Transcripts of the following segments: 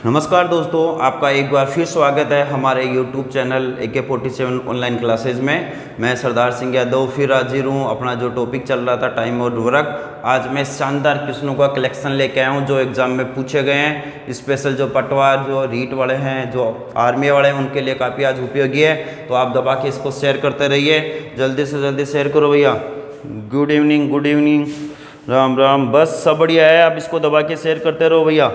नमस्कार दोस्तों, आपका एक बार फिर स्वागत है हमारे YouTube channel AK47 online classes में। मैं सरदार सिंह यादव फिर हाजिर हूँ। अपना जो टॉपिक चल रहा था टाइम और उर्वरक, आज मैं शानदार क्वेश्चनों का कलेक्शन लेके आया हूँ जो एग्जाम में पूछे गए हैं। स्पेशल जो पटवार जो रीट वाले हैं, जो आर्मी वाले हैं, उनके लिए काफ़ी आज उपयोगी है। तो आप दबा के इसको शेयर करते रहिए, जल्दी से जल्दी शेयर करो भैया। Good evening, Ram Ram. बस सब बढ़िया है, आप इसको दबा के शेयर करते रहो भैया।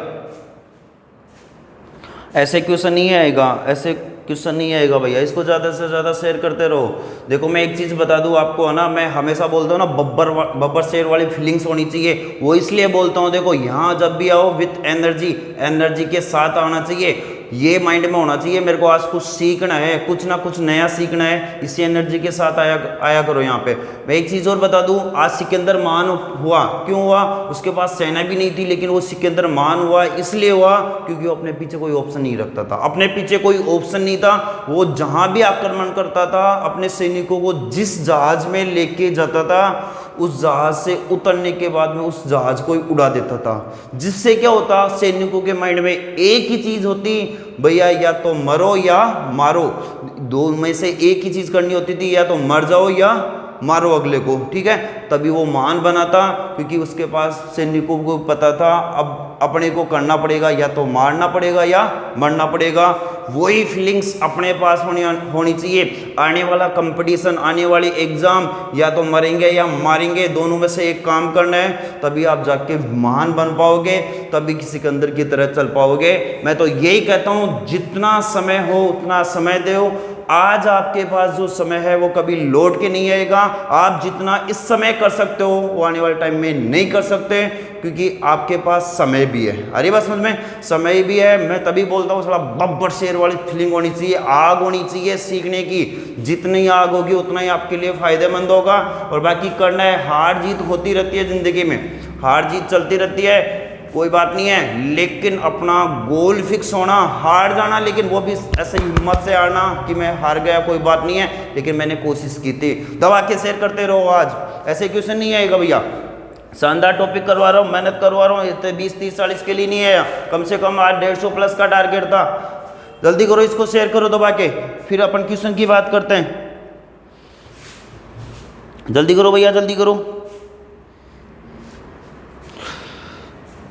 ऐसे क्वेश्चन नहीं आएगा भैया, इसको ज़्यादा से ज़्यादा शेयर करते रहो। देखो मैं एक चीज़ बता दूं आपको, है ना, मैं हमेशा बोलता हूँ ना, बब्बर शेर वाली फीलिंग्स होनी चाहिए। वो इसलिए बोलता हूँ, देखो यहाँ जब भी आओ विथ एनर्जी के साथ आना चाहिए। ये माइंड में होना चाहिए, मेरे को आज कुछ सीखना है, कुछ ना कुछ नया सीखना है, इसी एनर्जी के साथ आया करो यहाँ पे। मैं एक चीज़ और बता दूँ, आज सिकंदर महान हुआ, क्यों हुआ? उसके पास सेना भी नहीं थी, लेकिन वो सिकंदर महान हुआ इसलिए हुआ क्योंकि वो अपने पीछे कोई ऑप्शन नहीं रखता था। अपने पीछे कोई ऑप्शन नहीं था। वो जहाँ भी आक्रमण करता था, अपने सैनिकों को जिस जहाज में लेके जाता था, उस जहाज से उतरने के बाद में उस जहाज को ही उड़ा देता था। जिससे क्या होता, सैनिकों के माइंड में एक ही चीज होती, भैया या तो मरो या मारो। दो में से एक ही चीज करनी होती थी, या तो मर जाओ या मारो अगले को। ठीक है, तभी वो महान बना था, क्योंकि उसके पास सैनिकों को पता था अब अपने को करना पड़ेगा, या तो मारना पड़ेगा या मरना पड़ेगा। वही फीलिंग्स अपने पास होनी चाहिए। आने वाला कंपटीशन, आने वाली एग्जाम, या तो मरेंगे या मारेंगे, दोनों में से एक काम करना है। तभी आप जाके महान बन पाओगे, तभी किसी सिकंदर की तरह चल पाओगे। मैं तो यही कहता हूँ, जितना समय हो उतना समय दो। आज आपके पास जो समय है वो कभी लौट के नहीं आएगा। आप जितना इस समय कर सकते हो वो आने वाले टाइम में नहीं कर सकते, क्योंकि आपके पास समय भी है। अरे बस समझ में, समय भी है। मैं तभी बोलता हूँ, थोड़ा बब्बर शेर वाली फीलिंग होनी चाहिए, आग होनी चाहिए सीखने की। जितनी आग होगी उतना ही आपके लिए फायदेमंद होगा। और बाकी करना है, हार जीत होती रहती है जिंदगी में, हार जीत चलती रहती है, कोई बात नहीं है। लेकिन अपना गोल फिक्स होना, हार जाना लेकिन वो भी ऐसे हिम्मत से हारना कि मैं हार गया, कोई बात नहीं है, लेकिन मैंने कोशिश की थी। दबा के शेयर करते रहो। आज ऐसे क्वेश्चन नहीं आएगा भैया, शानदार टॉपिक करवा रहा हूँ, मेहनत करवा रहा हूँ। इतने 20-30-40 के लिए नहीं है, कम से कम आज 150 प्लस का टारगेट था। जल्दी करो, इसको शेयर करो दबा के, फिर अपन क्वेश्चन की बात करते हैं। जल्दी करो भैया, जल्दी करो,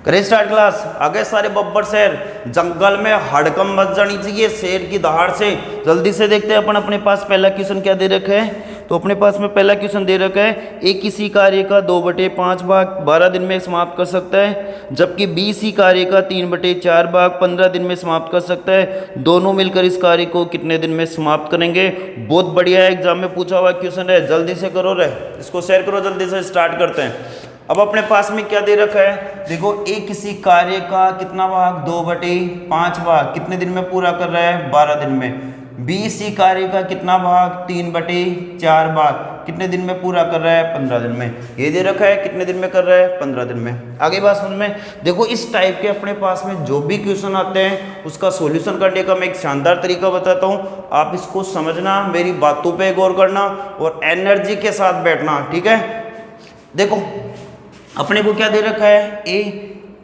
करे स्टार्ट क्लास। आगे सारे बब्बर शेर, जंगल में हड़कम मच जानी चाहिए शेर की दहाड़ से। जल्दी से देखते हैं अपन अपने पास पहला क्वेश्चन क्या दे रखा है। तो अपने पास में पहला क्वेश्चन दे रखा है, एक किसी कार्य का 2/5 भाग 12 दिन में समाप्त कर सकता है, जबकि बी इसी कार्य का 3/4 भाग 15 दिन में समाप्त कर सकता है। दोनों मिलकर इस कार्य को कितने दिन में समाप्त करेंगे? बहुत बढ़िया है, एग्जाम में पूछा हुआ क्वेश्चन है। जल्दी से करो रे, इसको शेयर करो, जल्दी से स्टार्ट करते हैं। अब अपने पास में क्या दे रखा है, देखो, एक किसी कार्य का कितना भाग, 2/5 भाग कितने दिन में पूरा कर रहा है? 12 दिन में। बी इसी कार्य का कितना भाग, 3/4 भाग कितने दिन में पूरा कर रहा है? 15 दिन में। ये दे रखा है कितने दिन में कर रहा है? 15 दिन में। आगे बात समझ में। देखो, इस टाइप के अपने पास में जो भी क्वेश्चन आते हैं उसका सॉल्यूशन करने का मैं एक शानदार तरीका बताता हूँ। आप इसको समझना, मेरी बातों पे गौर करना और एनर्जी के साथ बैठना। ठीक है, देखो अपने को क्या दे रखा है, ए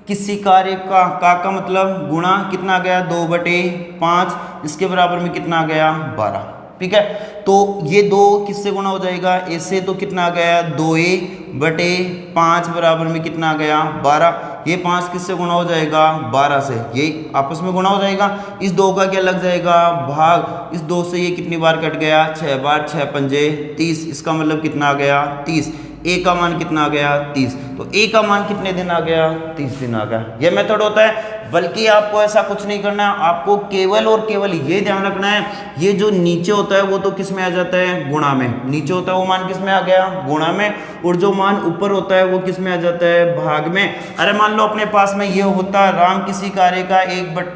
किसी कार्य का मतलब गुणा कितना आ गया, 2/5, इसके बराबर में कितना आ गया, 12। ठीक है, तो ये 2 किससे गुणा हो जाएगा, ए से, तो कितना आ गया, 2a/5 बराबर में कितना आ गया, 12। ये 5 किससे गुणा हो जाएगा, 12 से, ये आपस में गुणा हो जाएगा। इस 2 का क्या लग जाएगा, भाग। इस 2 से ये कितनी बार कट गया, 6 बार, 6 पंजे 30, इसका मतलब कितना आ गया, 30। ए का मान कितना आ गया, 30। तो ए का मान कितने दिन आ गया, 30 दिन आ गया। ये मेथड होता है। बल्कि आपको ऐसा कुछ नहीं करना है, आपको केवल और केवल ये ध्यान रखना है, ये जो नीचे होता है वो तो किस में आ जाता है, गुणा में। नीचे होता है वो मान किस में आ गया, गुणा में। और जो मान ऊपर होता है वो किस में आ जाता है, भाग में। अरे मान लो अपने पास में ये होता, राम किसी कार्य का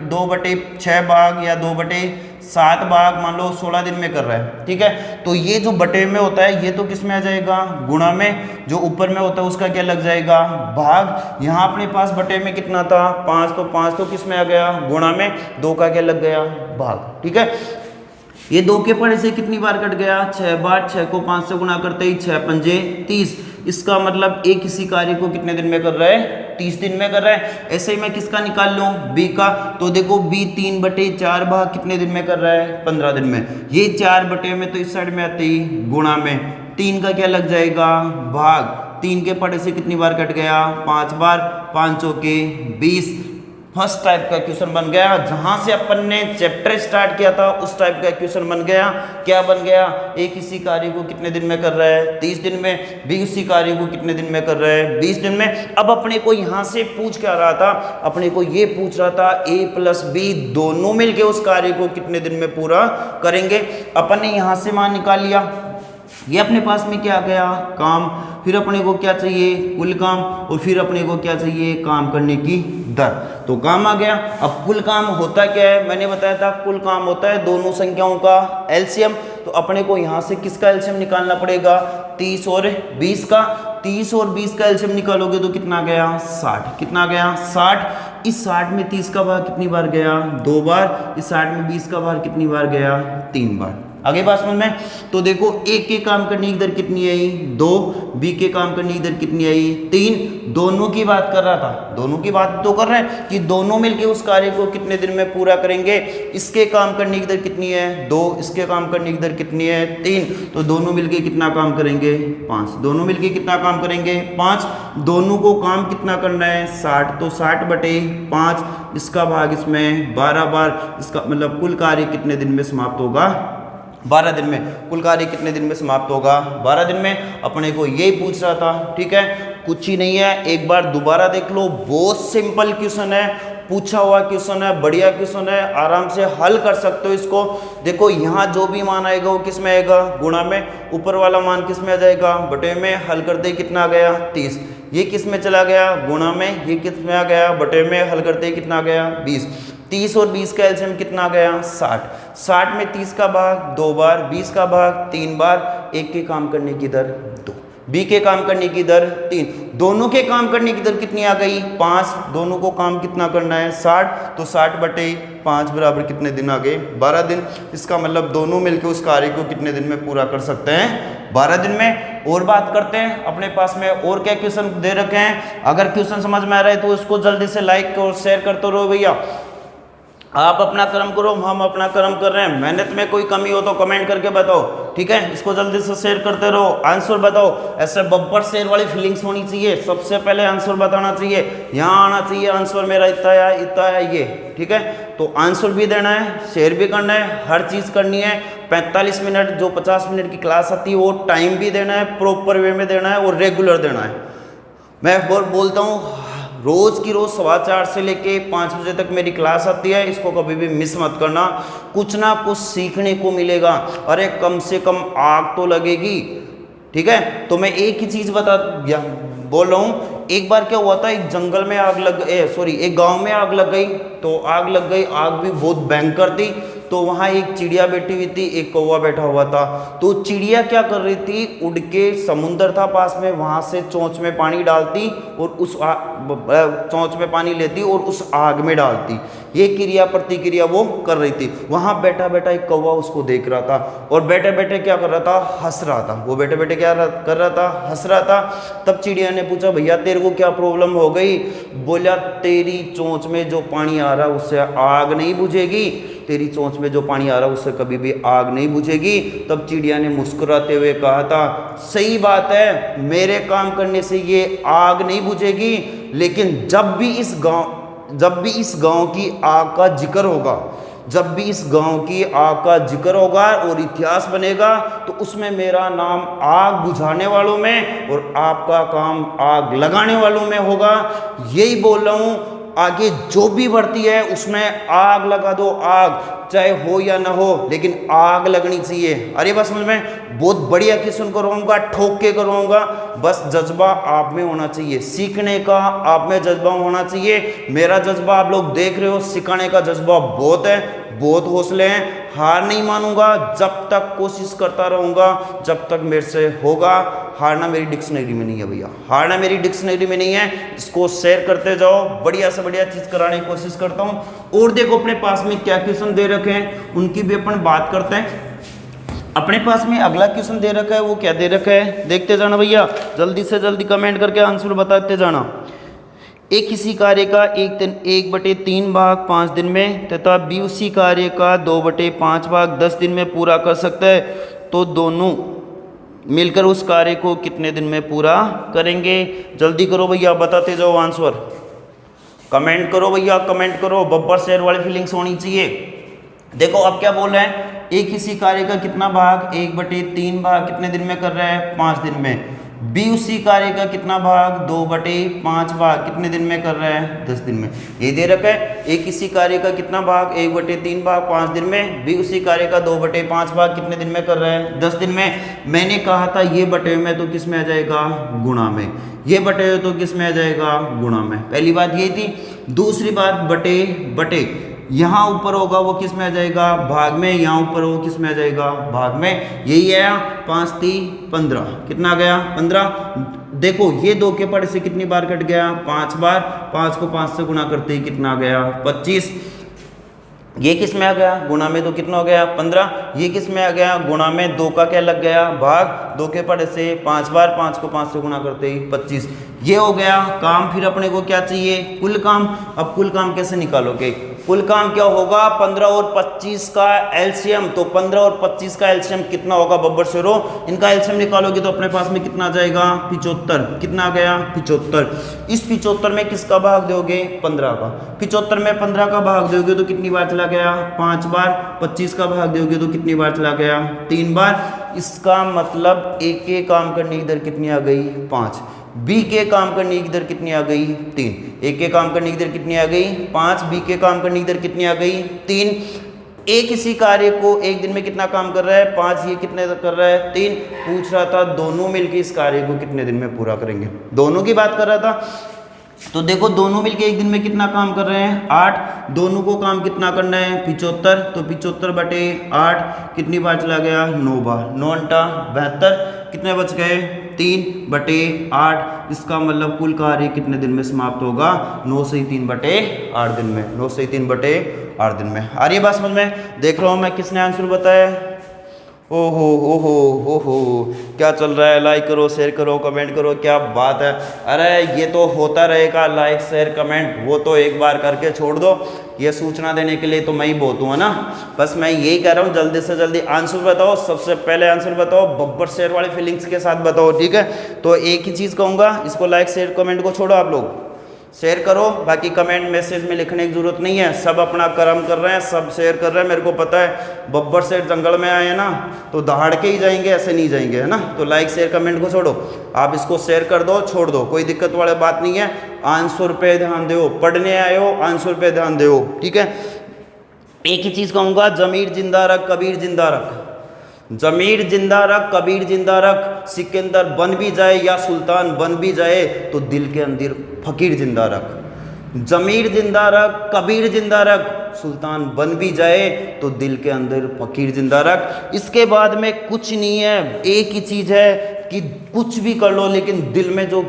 2/6 भाग या 2/7 भाग मान लो 16 दिन में कर रहा है। ठीक है, तो ये जो बटे में होता है ये तो किस में आ जाएगा, गुणा में। जो ऊपर में होता है उसका क्या लग जाएगा, भाग। यहाँ अपने पास बटे में कितना था, 5, तो 5 तो किस में आ गया, गुणा में। 2 का क्या लग गया, भाग। ठीक है, ये 2 के पढ़े से कितनी बार कट गया, 6 बार। 6 को 5 से गुणा करते ही 6 पंजे 30। इसका मतलब ए किसी कार्य को कितने दिन में कर रहा है, 30 दिन में कर रहा है। ऐसे ही मैं किसका निकाल लूँ, बी का, तो देखो बी 3/4 भाग कितने दिन में कर रहा है, 15 दिन में। ये 4 बटे में तो इस साइड में आते ही गुणा में 3 का क्या लग जाएगा, भाग 3 के पड़े से कितनी बार कट गया, 5 बार, 5 चौके 20। फर्स्ट टाइप का क्वेश्चन बन गया। जहां से अपन ने चैप्टर स्टार्ट किया था उस टाइप का क्वेश्चन बन गया। क्या बन गया, ए किसी कार्य को कितने दिन में कर रहा है, 30 दिन में, बी किसी कार्य को कितने दिन में कर रहा है, 20 दिन में। अब अपने को यहां से पूछ क्या रहा था, अपने को ये पूछ रहा था ए प्लस बी दोनों मिलके उस कार्य को कितने दिन में पूरा करेंगे। अपन ने यहां से मान निकाल लिया, ये अपने पास में क्या गया, काम। फिर अपने को क्या चाहिए, कुल काम, और फिर अपने को क्या चाहिए, काम करने की दर। तो काम आ गया। अब कुल काम होता क्या है, मैंने बताया था कुल काम होता है दोनों संख्याओं का एलसीएम। तो अपने को यहाँ से किसका एलसीएम निकालना पड़ेगा, 30 और 20 का। 30 और 20 का एलसीएम निकालोगे तो कितना गया, 60। कितना गया, 60। इस 60 में 30 का भाग कितनी बार गया, 2 बार। इस 60 में 20 का भाग कितनी बार गया, 3 बार। आगे बात समझ में। तो देखो ए के काम करने की दर कितनी आई, 2। बी के काम करने की दर कितनी आई, 3। दोनों की बात कर रहा था, दोनों की बात तो कर रहे हैं कि दोनों मिलके उस कार्य को कितने दिन में पूरा करेंगे। इसके काम करने की दर कितनी है, 2। इसके काम करने की दर कितनी है, 3। तो दोनों मिलके कितना काम करेंगे, 5। दोनों मिलके कितना काम करेंगे, 5। दोनों को काम कितना करना है, 60। तो 60/5, इसका भाग इसमें 12 बार। इसका मतलब कुल कार्य कितने दिन में समाप्त होगा, 12 दिन में। कुल कार्य कितने दिन में समाप्त होगा, 12 दिन में। अपने को यही पूछ रहा था, ठीक है, कुछ ही नहीं है। एक बार दोबारा देख लो, बहुत सिंपल क्वेश्चन है, पूछा हुआ क्वेश्चन है, बढ़िया क्वेश्चन है, आराम से हल कर सकते हो इसको। देखो यहाँ जो भी मान आएगा वो किस में आएगा, गुणा में। ऊपर वाला मान किस में आ जाएगा, बटे में। हल करते ही कितना आ गया, 30। ये किस में चला गया, गुणा में। ये किस में आ गया, बटे में। हल करते ही कितना आ गया, 20। 30 और 20 का एलसीएम कितना आ गया, 60। 60 में 30 का भाग 2 बार, 20 का भाग 3 बार। एक के काम करने की दर 2, बी के काम करने की दर 3। दोनों के काम करने की दर कितनी आ गई, 5। दोनों को काम कितना करना है, 60। तो 60/5 बराबर कितने दिन आ गए, 12 दिन। इसका मतलब दोनों मिलकर उस कार्य को कितने दिन में पूरा कर सकते हैं, 12 दिन में। और बात करते हैं, अपने पास में और क्या क्वेश्चन दे रखे हैं। अगर क्वेश्चन समझ में आ रहा है तो इसको जल्दी से लाइक और शेयर करते रहो भैया। आप अपना कर्म करो, हम अपना कर्म कर रहे हैं। मेहनत में कोई कमी हो तो कमेंट करके बताओ, ठीक है। इसको जल्दी से शेयर करते रहो। आंसर बताओ, ऐसे बब्बर शेयर वाली फीलिंग्स होनी चाहिए। सबसे पहले आंसर बताना चाहिए, यहाँ आना चाहिए आंसर मेरा इतना है ये, ठीक है। तो आंसर भी देना है, शेयर भी करना है, हर चीज़ करनी है। 45 मिनट जो 50 मिनट की क्लास आती है वो टाइम भी देना है, प्रॉपर वे में देना है और रेगुलर देना है। मैं बोलता हूँ रोज़ की रोज़ 4:15 से लेके 5 बजे तक मेरी क्लास आती है, इसको कभी भी मिस मत करना। कुछ ना कुछ सीखने को मिलेगा। अरे कम से कम आग तो लगेगी, ठीक है। तो मैं एक ही चीज़ बोल रहा हूँ। एक बार क्या हुआ था, एक जंगल में आग लग एक गांव में आग लग गई। तो आग लग गई, आग भी बहुत भयंकर थी। तो वहाँ एक चिड़िया बैठी हुई थी, एक कौवा बैठा हुआ था। तो चिड़िया क्या कर रही थी, उड़ के, समुंदर था पास में, वहाँ से चोंच में पानी डालती और उस चोंच में पानी लेती और उस आग में डालती। ये क्रिया प्रतिक्रिया वो कर रही थी। वहाँ बैठा बैठा एक कौवा उसको देख रहा था और बैठे बैठे क्या कर रहा था, हंस रहा था। वो बैठे बैठे क्या कर रहा था, हंस रहा था। तब चिड़िया ने पूछा, भैया तेरे को क्या प्रॉब्लम हो गई। बोला, तेरी चोंच में जो पानी आ रहा है उससे आग नहीं बुझेगी, तेरी चोंच में जो पानी आ रहा है उससे कभी भी आग नहीं बुझेगी। तब चिड़िया ने मुस्कुराते हुए कहा था, सही बात है, मेरे काम करने से ये आग नहीं बुझेगी, लेकिन जब भी इस गांव की आग का जिक्र होगा, जब भी इस गांव की आग का जिक्र होगा और इतिहास बनेगा, तो उसमें मेरा नाम आग बुझाने वालों में और आपका काम आग लगाने वालों में होगा। यही बोल रहा हूँ, आगे जो भी बढ़ती है उसमें आग लगा दो, आग चाहे हो या ना हो, लेकिन आग लगनी चाहिए। अरे बस समझ में, बहुत बढ़िया क्वेश्चन करवाऊंगा, ठोक के करवाऊंगा। बस जज्बा आप में होना चाहिए, सीखने का आप में जज्बा होना चाहिए। मेरा जज्बा आप लोग देख रहे हो, सिखाने का जज्बा बहुत है, बहुत हौसले हैं। हार नहीं मानूंगा, जब तक कोशिश करता रहूंगा, जब तक मेरे से होगा। हारना मेरी डिक्शनरी में नहीं है भैया, हारना मेरी डिक्शनरी में नहीं है। इसको शेयर करते जाओ, बढ़िया से बढ़िया चीज़ कराने की कोशिश करता हूँ। और देखो अपने पास में क्या क्वेश्चन दे रखे हैं, उनकी भी अपन बात करते हैं। अपने पास में अगला क्वेश्चन दे रखा है, वो क्या दे रखा है देखते जाना भैया, जल्दी से जल्दी कमेंट करके आंसर बताते जाना। एक किसी कार्य का 1/3 भाग 5 दिन में तथा बी उसी कार्य का 2/5 भाग 10 दिन में पूरा कर सकता है, तो दोनों मिलकर उस कार्य को कितने दिन में पूरा करेंगे। जल्दी करो भैया, बताते जाओ आंसर, कमेंट करो भैया, कमेंट करो, बब्बर शेर वाली फीलिंग्स होनी चाहिए। देखो अब क्या बोल रहे हैं, एक किसी कार्य का कितना भाग 1/3 भाग कितने दिन में कर रहा है 5 दिन में, बी उसी कार्य का कितना भाग 2/5 भाग कितने दिन में कर रहा है 10 दिन में। ये दे रखा है एक किसी कार्य का कितना भाग 1/3 भाग 5 दिन में, बी उसी कार्य का 2/5 भाग कितने दिन में कर रहा है 10 दिन में। मैंने कहा था ये बटे में तो किस में आ जाएगा गुणा में, ये बटे हुए तो किस में आ जाएगा गुणा में। पहली बात ये थी। दूसरी बात बटे बटे यहाँ ऊपर होगा वो किस में आ जाएगा भाग में, यहाँ ऊपर वो किस में आ जाएगा भाग में। यही है 5 3 15 कितना आ गया 15। देखो ये 2 के पड़े से कितनी बार कट गया 5 बार, 5 को 5 से गुणा करते ही कितना आ गया 25। ये किस में आ गया गुणा में तो कितना हो गया 15। ये किस में आ गया गुणा में, 2 का क्या लग गया भाग, 2 के पड़े से 5 बार, 5 को 5 से गुणा करते ही 25। ये हो गया काम। फिर अपने को क्या चाहिए कुल काम। अब कुल काम कैसे निकालोगे, कुल काम क्या होगा 15 और 25 का एलसीएम, तो 15 और 25 का एलसीएम कितना होगा बब्बर शेरो, इनका एलसीएम निकालोगे तो अपने पास में कितना आ जाएगा 75। कितना आ गया 75। इस 75 में किसका भाग दोगे 15 का, 75 में 15 का भाग दोगे तो कितनी बार चला गया 5 बार, 25 का भाग दोगे तो कितनी बार चला गया 3 बार। इसका मतलब ए के काम करने की दर कितनी आ गई 5, बी के काम करने की दर कितनी आ गई 3। ए के काम करने की दर कितनी आ गई 5, बी के काम करने की दर कितनी आ गई 3। ए किसी कार्य को एक दिन में कितना काम कर रहा है 5, ये कितने कर रहा है 3। पूछ रहा था दोनों मिलकर इस कार्य को कितने दिन में पूरा करेंगे, दोनों की बात कर रहा था। तो देखो दोनों मिलके एक दिन में कितना काम कर रहे हैं 8, दोनों को काम कितना करना है 75, तो 75/8 कितनी बार चला गया 9 बार, 9 × 72 कितने बच गए 3/8। इसका मतलब कुल कार्य कितने दिन में समाप्त होगा 9 से 3/8 दिन में, 9 से 3/8 दिन में। आ रही है बात समझ में। देख रहा हूँ मैं किसने आंसर बताया। ओहो ओहो ओहो क्या चल रहा है, लाइक करो शेयर करो कमेंट करो, क्या बात है। अरे ये तो होता रहेगा लाइक शेयर कमेंट, वो तो एक बार करके छोड़ दो, ये सूचना देने के लिए तो मैं ही बहुत हूँ ना। बस मैं यही कह रहा हूँ जल्दी से जल्दी आंसर बताओ, सबसे पहले आंसर बताओ बब्बर शेयर वाली फीलिंग्स के साथ बताओ, ठीक है। तो एक ही चीज़ कहूँगा, इसको लाइक शेयर कमेंट को छोड़ो, आप लोग शेयर करो, बाकी कमेंट मैसेज में लिखने की जरूरत नहीं है। सब अपना कर्म कर रहे हैं, सब शेयर कर रहे हैं, मेरे को पता है। बब्बर शेर जंगल में आए हैं ना तो दहाड़ के ही जाएंगे, ऐसे नहीं जाएंगे, है ना। तो लाइक शेयर कमेंट को छोड़ो, आप इसको शेयर कर दो छोड़ दो, कोई दिक्कत वाली बात नहीं है। आंसर पे ध्यान दो, पढ़ने आए हो आंसर पे ध्यान दो, ठीक है। एक ही चीज़ कहूँगा, जमीर जिंदा रख कबीर जिंदा रख, जमीर जिंदा रख कबीर जिंदा रख। सिकंदर बन भी जाए या सुल्तान बन भी जाए तो दिल के अंदर फकीर जिंदा रख। जमीर जिंदा रख कबीर जिंदा रख, सुल्तान बन भी जाए तो दिल के अंदर फकीर जिंदा रख। इसके बाद में कुछ नहीं है, एक ही चीज़ है कि कुछ भी कर लो लेकिन दिल में जो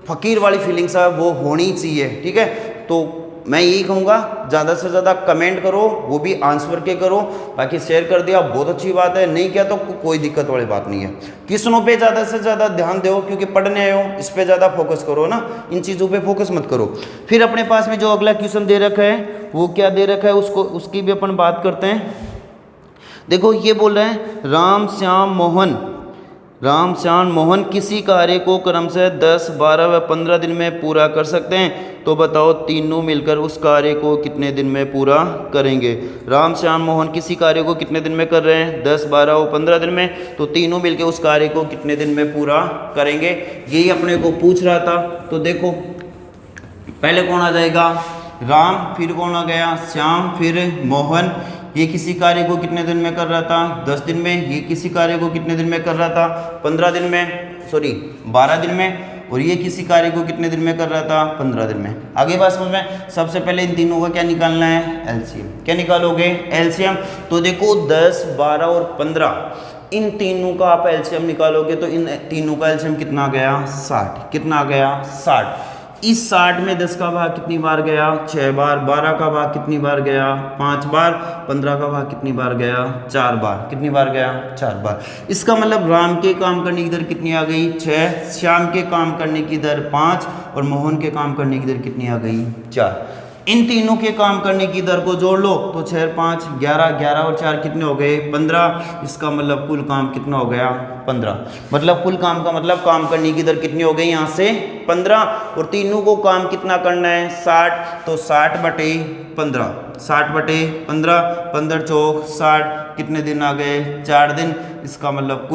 फकीर वाली फीलिंग्स है वो होनी चाहिए, ठीक है। तो मैं यही कहूँगा ज़्यादा से ज़्यादा कमेंट करो, वो भी आंसर के करो। बाकी शेयर कर दिया बहुत अच्छी बात है, नहीं किया तो कोई दिक्कत वाली बात नहीं है। क्वेश्चनों पे ज़्यादा से ज़्यादा ध्यान दो, क्योंकि पढ़ने आए हो, इस पे ज़्यादा फोकस करो ना, इन चीज़ों पे फोकस मत करो। फिर अपने पास में जो अगला क्वेश्चन दे रखा है वो क्या दे रखा है, उसकी भी अपन बात करते हैं। देखो ये बोल रहे हैं राम श्याम मोहन किसी कार्य को क्रमशः 10, 12 व 15 दिन में पूरा कर सकते हैं, तो बताओ तीनों मिलकर उस कार्य को कितने दिन में पूरा करेंगे। राम श्याम मोहन किसी कार्य को कितने दिन में कर रहे हैं 10, 12 और 15 दिन में, तो तीनों मिलकर उस कार्य को कितने दिन में पूरा करेंगे, यही अपने को पूछ रहा था। तो देखो पहले कौन आ जाएगा राम, फिर कौन आ गया श्याम, फिर मोहन। ये किसी कार्य को कितने दिन में कर रहा था 10 दिन में, ये किसी कार्य को कितने दिन में कर रहा था 15 दिन में, सॉरी 12 दिन में, और ये किसी कार्य को कितने दिन में कर रहा था 15 दिन में। आगे बात समझ में। सबसे पहले इन तीनों का क्या निकालना है एलसीएम। क्या निकालोगे एलसीएम, तो देखो 10, 12 और 15 इन तीनों का आप एलसीएम निकालोगे तो इन तीनों का एलसीएम कितना आ गया 60। कितना आ गया 60। इस 60 में 10 का भाग कितनी बार गया? 6 बार। 12 का भाग कितनी बार गया? 5 बार। 15 का भाग कितनी बार गया? 4 बार। कितनी बार गया? 4 बार। इसका मतलब राम के काम करने की दर कितनी आ गई? 6। श्याम के काम करने की दर 5 और मोहन के काम करने की दर कितनी आ गई? 4। इन तीनों के काम करने की दर को जोड़ लो तो 6 और 5 11, 11 और 4 कितने हो गए? 15। इसका मतलब कुल काम कितना हो गया? 15। मतलब कुल काम का मतलब काम करने की दर कितनी हो गई यहाँ से? 15। और तीनों को काम कितना करना है? 60। तो 60/15, 60/15, 15 चौक 60, कितने दिन आ गए? 4 दिन। इसका मतलब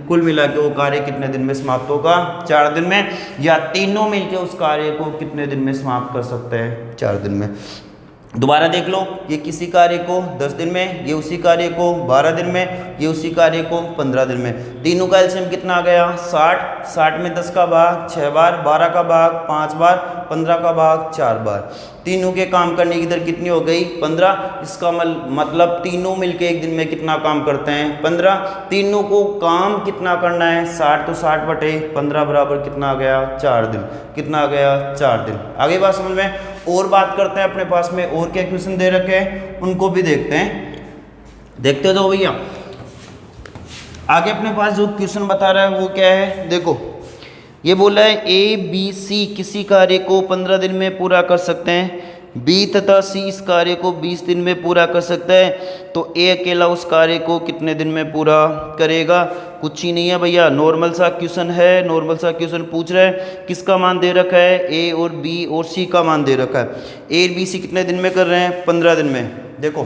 कुल मिला के वो कार्य कितने दिन में समाप्त होगा? 4 दिन में। या तीनों मिलके उस कार्य को कितने दिन में समाप्त कर सकते हैं? 4 दिन में। दोबारा देख लो, ये किसी कार्य को 10 दिन में, ये उसी कार्य को 12 दिन में, ये उसी कार्य को 15 दिन में। तीनों का एलसीएम कितना आ गया? 60। 60 में 10 का भाग 6 बार, 12 का भाग 5 बार, 15 का भाग 4 बार। तीनों के काम करने की दर कितनी हो गई? 15। इसका मतलब तीनों मिलके एक दिन में कितना काम करते हैं? 15। तीनों को काम कितना करना है? 60। तो 60/15 बराबर कितना आ गया? 4 दिन। कितना आ गया? 4 दिन। आगे बात समझ में? और बात करते हैं, अपने पास में और क्या क्वेश्चन दे रखे हैं उनको भी देखते हैं। देखते तो भैया आगे अपने पास जो क्वेश्चन बता रहा है वो क्या है? देखो ये बोला है ABC किसी कार्य को 15 दिन में पूरा कर सकते हैं, B तथा C इस कार्य को 20 दिन में पूरा कर सकता है, तो A अकेला उस कार्य को कितने दिन में पूरा करेगा? कुछ ही नहीं है भैया, नॉर्मल सा क्वेश्चन है। नॉर्मल सा क्वेश्चन पूछ रहा है, किसका मान दे रखा है? A और B और C का मान दे रखा है। A और B C कितने दिन में कर रहे हैं? 15 दिन में। देखो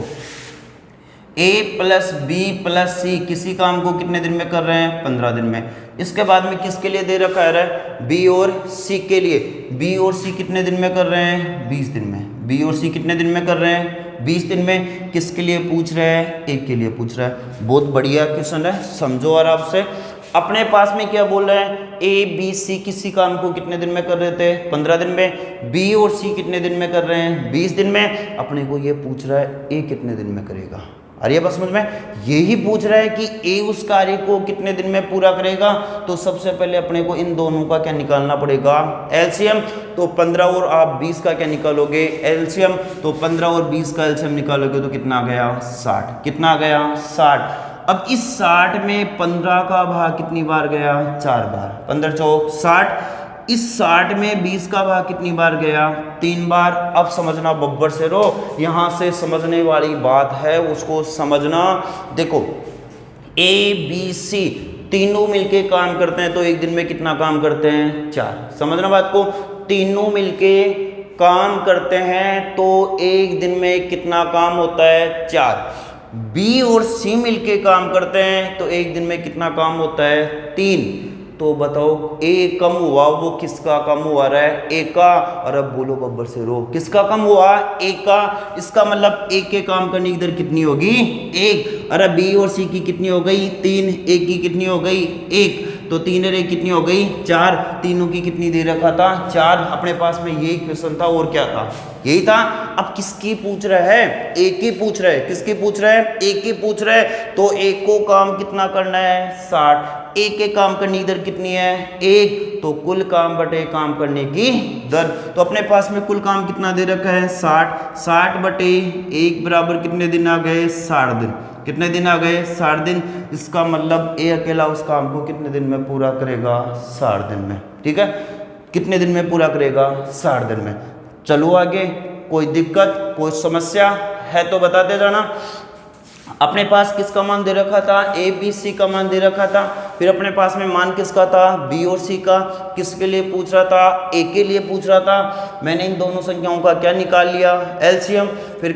A + B + C किसी काम को कितने दिन में कर रहे हैं? 15 दिन में। इसके बाद में किसके लिए दे रखा है? B और C के लिए। B और C कितने दिन में कर रहे हैं? 20 दिन में। B और C कितने दिन में कर रहे हैं? 20 दिन में। किसके लिए पूछ रहे हैं? A के लिए पूछ रहा है। बहुत बढ़िया क्वेश्चन है, समझो आराम से। अपने पास में क्या बोल रहे हैं? A B C किसी काम को कितने दिन में कर रहे थे? 15 दिन में। B और C कितने दिन में कर रहे हैं? 20 दिन में। अपने को ये पूछ रहा है A कितने दिन में करेगा। अरे बस समझ में, यही पूछ रहा है कि A उस कार्य को कितने दिन में पूरा करेगा। तो सबसे पहले अपने को इन दोनों का क्या निकालना पड़ेगा? एलसीएम। तो 15 और आप 20 का क्या निकालोगे? एलसीएम। तो 15 और 20 का एलसीएम निकालोगे तो कितना आ गया? 60। कितना आ गया? 60। अब इस 60 में 15 का भाग कितनी बार गया? 4 बार। 15 चौक 60। इस 60 में 20 का भाग कितनी बार गया? 3 बार। अब समझना बब्बर से रो, यहां से समझने वाली बात है उसको समझना। देखो A B C तीनों मिलके काम करते हैं तो एक दिन में कितना काम करते हैं? 4। समझना बात को, तीनों मिलके काम करते हैं तो एक दिन में कितना काम होता है? 4। B और C मिलके काम करते हैं तो एक दिन में कितना काम होता है? 3। तो बताओ A कम हुआ, वो किसका कम हुआ रहा है? A का। और अब बोलो बब्बर से रो, किसका कम हुआ? A का। इसका मतलब A के काम करने की दर कितनी होगी? 1। अरे B और C की कितनी हो गई? 3। A की कितनी हो गई? 1। तो 3 और 1 कितनी हो गई? 4। तीनों की कितनी दे रखा था? 4। अपने पास में यही क्वेश्चन था और क्या था? यही था। अब किसकी पूछ रहा है? A की पूछ रहा है। किसकी पूछ रहा है? A की पूछ रहा है। तो A को काम कितना करना है? 60। A के काम करने की दर कितनी है? 1। तो कुल काम बटे काम करने की दर। तो अपने पास में कुल काम कितना दे रखा है? 60। 60/1 बराबर कितने दिन आ गए? 60 दिन। कितने दिन आ गए? 60 दिन। इसका मतलब A अकेला उस काम को कितने दिन में पूरा करेगा? 60 दिन में। ठीक है, कितने दिन में पूरा करेगा? 60 दिन में। चलो आगे, कोई दिक्कत कोई समस्या है तो बताते जाना। अपने पास किसका मान दे रखा था? A B C का मान दे रखा था। फिर अपने पास में मान किसका था? B और C का। किसके लिए पूछ रहा था? A के लिए पूछ रहा था। मैंने इन दोनों संख्याओं का क्या निकाल लिया? एलसीएम। फिर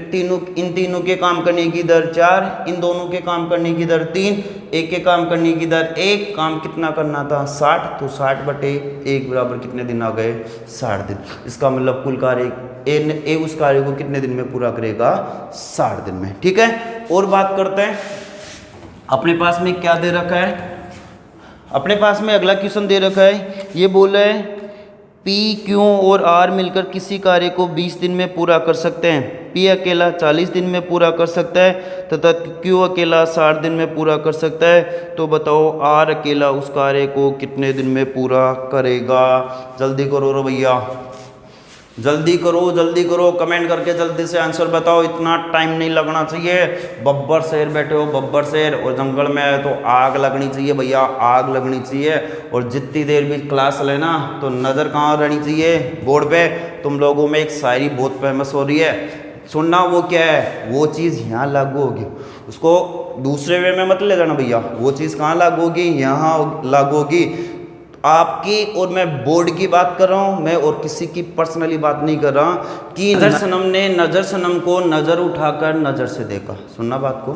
इन तीनों के काम करने की दर 4, इन दोनों के काम करने की दर 3, एक के काम करने की दर 1। काम कितना करना था? 60। तो 60/1 बराबर कितने दिन आ गए? 60 दिन। इसका मतलब कुल कार्य A उस कार्य को कितने दिन में पूरा करेगा? 60 दिन में। ठीक है, और बात करते हैं अपने पास में क्या दे रखा है। अपने पास में अगला क्वेश्चन दे रखा है, ये बोला है P Q और R मिलकर किसी कार्य को 20 दिन में पूरा कर सकते हैं। P अकेला 40 दिन में पूरा कर सकता है तथा Q अकेला 60 दिन में पूरा कर सकता है। तो बताओ R अकेला उस कार्य को कितने दिन में पूरा करेगा? जल्दी करो रो भैया। जल्दी करो, कमेंट करके जल्दी से आंसर बताओ, इतना टाइम नहीं लगना चाहिए। बब्बर शेर बैठे हो, बब्बर शेर, और जंगल में है तो आग लगनी चाहिए भैया, आग लगनी चाहिए। और जितनी देर भी क्लास लेना तो नज़र कहाँ रहनी चाहिए, बोर्ड पे। तुम लोगों में एक शायरी बहुत फेमस हो रही है, सुनना, वो क्या है, वो चीज़ यहाँ लागू होगी, उसको दूसरे वे में मत ले जाना भैया। वो चीज़ कहाँ लागू होगी, यहाँ लागू होगी आपकी। और मैं बोर्ड की बात कर रहा हूँ, मैं और किसी की पर्सनली बात नहीं कर रहा कि नजर सनम ने नजर सनम को नज़र उठाकर नज़र से देखा। सुनना बात को,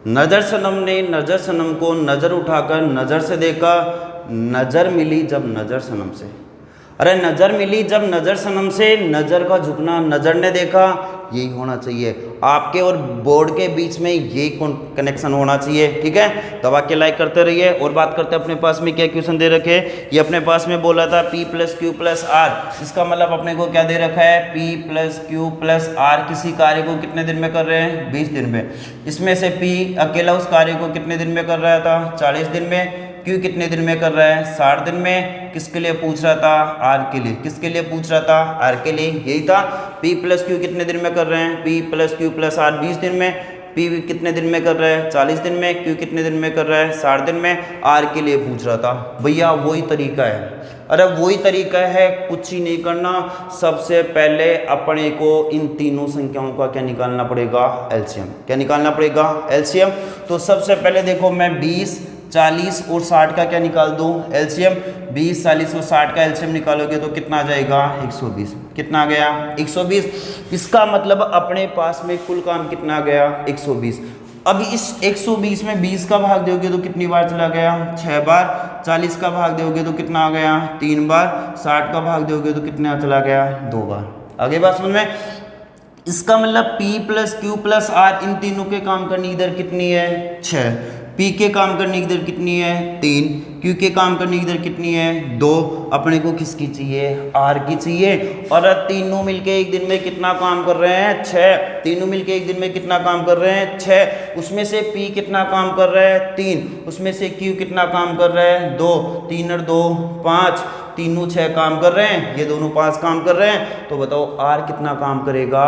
नजर सनम ने नजर सनम को नज़र उठाकर नज़र से देखा, नज़र मिली जब नजर सनम से। अरे नज़र मिली जब नज़र सनम से, नज़र का झुकना नज़र ने देखा। यही होना चाहिए आपके और बोर्ड के बीच में, यही कनेक्शन होना चाहिए, ठीक है। दबा के लाइक करते रहिए। और बात करते हैं अपने पास में क्या क्वेश्चन दे रखे। ये अपने पास में बोला था P + Q + R, इसका मतलब अपने को क्या दे रखा है, P + Q + R किसी कार्य को कितने दिन में कर रहे हैं, 20 दिन में। इसमें से P अकेला उस कार्य को कितने दिन में कर रहा था, 40 दिन में। Q कितने दिन में कर रहा है, 60 दिन में। किसके लिए पूछ रहा था, R के लिए। किसके लिए पूछ रहा था, R के लिए, यही था। P + Q कितने दिन में कर रहे हैं, P + Q + R 20 दिन में। P कितने दिन में कर रहा है, 40 दिन में। Q कितने दिन में कर रहा है, 60 दिन में। R के लिए पूछ रहा था भैया, वही तरीका है। अरे वही तरीका है, कुछ ही नहीं करना। सबसे पहले अपने को इन तीनों संख्याओं का क्या निकालना पड़ेगा, एलसीएम। क्या निकालना पड़ेगा, एलसीएम। तो सबसे पहले देखो, मैं 20, 40 और 60 का क्या निकाल दूं, एलसीएम। 20, 40 और 60 का एलसीएम निकालोगे तो कितना आ जाएगा, 120। कितना आ गया, 120। इसका मतलब अपने पास में कुल काम कितना आ गया, 120। अब इस 120 में 20 का भाग दोगे तो कितनी बार चला गया, 6 बार। 40 का भाग दोगे तो कितना आ गया, 3 बार। 60 का भाग दोगे तो कितना चला गया, 2 बार। आगे बात समझ में। इसका मतलब P + Q + R इन तीनों के काम करने की दर कितनी है, 6। P के काम करने की दर कितनी है, 3। Q के काम करने की दर कितनी है, 2। अपने को किसकी चाहिए, R की चाहिए। और तीनों मिलके एक दिन में कितना काम कर रहे हैं, 6। तीनों मिलके एक दिन में कितना काम कर रहे हैं, 6। उसमें से P कितना काम कर रहा है, 3। उसमें से Q कितना काम कर रहा है, 2। 3 और 2 5, तीनों 6 काम कर रहे हैं, ये दोनों 5 काम कर रहे हैं। तो बताओ R कितना काम करेगा,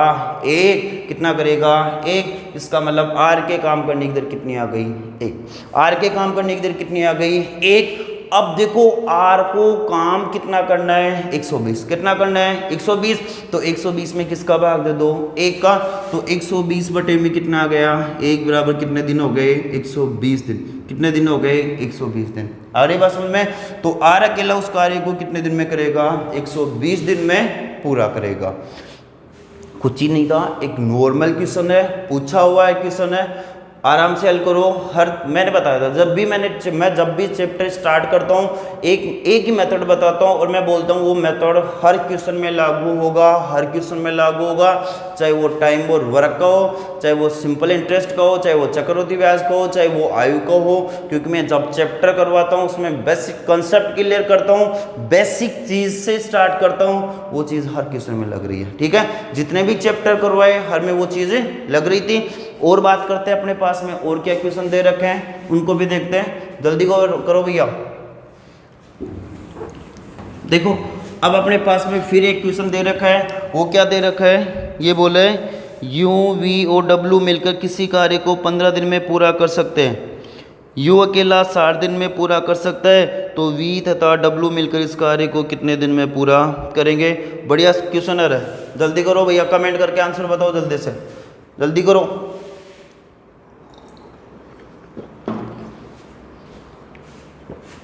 1। कितना करेगा, 1। इसका मतलब R के काम करने की दर कितनी आ गई, 1। R के काम करने की दर कितनी आ गई, 1। अब देखो R को काम कितना करना है, 120। कितना करना है, 120। तो 120 में किसका भाग दे दो, 1 का। तो 120 बटे में कितना आ गया, 1 बराबर कितने दिन हो गए, 120 दिन। कितने दिन हो गए, 120 दिन। आ रही बात समझ में। तो R अकेला उस कार्य को कितने दिन में करेगा, 120 दिन में पूरा करेगा। कुछ ही नहीं था, एक नॉर्मल क्वेश्चन है, पूछा हुआ है क्वेश्चन है, आराम से हल करो। मैंने बताया था, मैं जब भी चैप्टर स्टार्ट करता हूँ एक ही मेथड बताता हूँ और मैं बोलता हूँ वो मेथड हर क्वेश्चन में लागू होगा, हर क्वेश्चन में लागू होगा। चाहे वो टाइम और वर्क का हो, चाहे वो सिंपल इंटरेस्ट का हो, चाहे वो चक्रवृद्धि ब्याज का हो, चाहे वो आयु का हो। क्योंकि मैं जब चैप्टर करवाता हूँ उसमें बेसिक कंसेप्ट क्लियर करता हूँ, बेसिक चीज़ से स्टार्ट करता हूँ, वो चीज़ हर क्वेश्चन में लग रही है, ठीक है। जितने भी चैप्टर करवाए हर में वो चीज़ें लग रही थी। और बात करते हैं अपने पास में और क्या क्वेश्चन दे रखे हैं, उनको भी देखते हैं। जल्दी करो भैया। देखो अब अपने पास में फिर एक क्वेश्चन दे रखा है, वो क्या दे रखा है, ये बोले U, V और W मिलकर किसी कार्य को 15 दिन में पूरा कर सकते हैं। U अकेला 60 दिन में पूरा कर सकता है, तो V तथा W मिलकर इस कार्य को कितने दिन में पूरा करेंगे। बढ़िया क्वेश्चन है, जल्दी करो भैया, कमेंट करके आंसर बताओ जल्दी से, जल्दी करो।